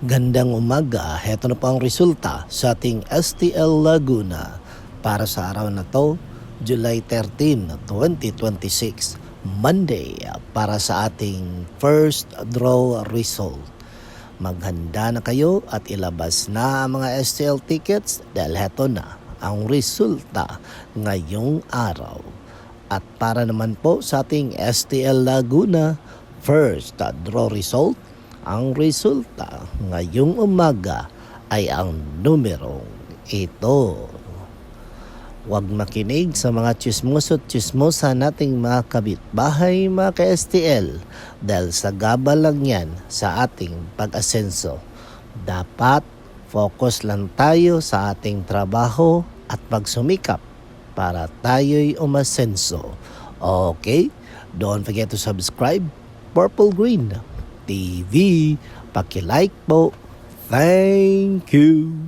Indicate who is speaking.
Speaker 1: Gandang umaga, heto na po ang resulta sa ating STL Laguna para sa araw na to, July 13, 2026, Monday, para sa ating first draw result. Maghanda na kayo at ilabas na ang mga STL tickets dahil heto na ang resulta ngayong araw. At para naman po sa ating STL Laguna first draw result, ang resulta ngayong umaga ay ang numerong ito. Huwag makinig sa mga chismoso at chismosa nating mga kabitbahay, mga ka-STL, dahil sa gabal lang yan sa ating pag-asenso. Dapat focus lang tayo sa ating trabaho at pagsumikap para tayo'y umasenso. Okay? Don't forget to subscribe, Purple Green TV. Paki-like po. Thank you.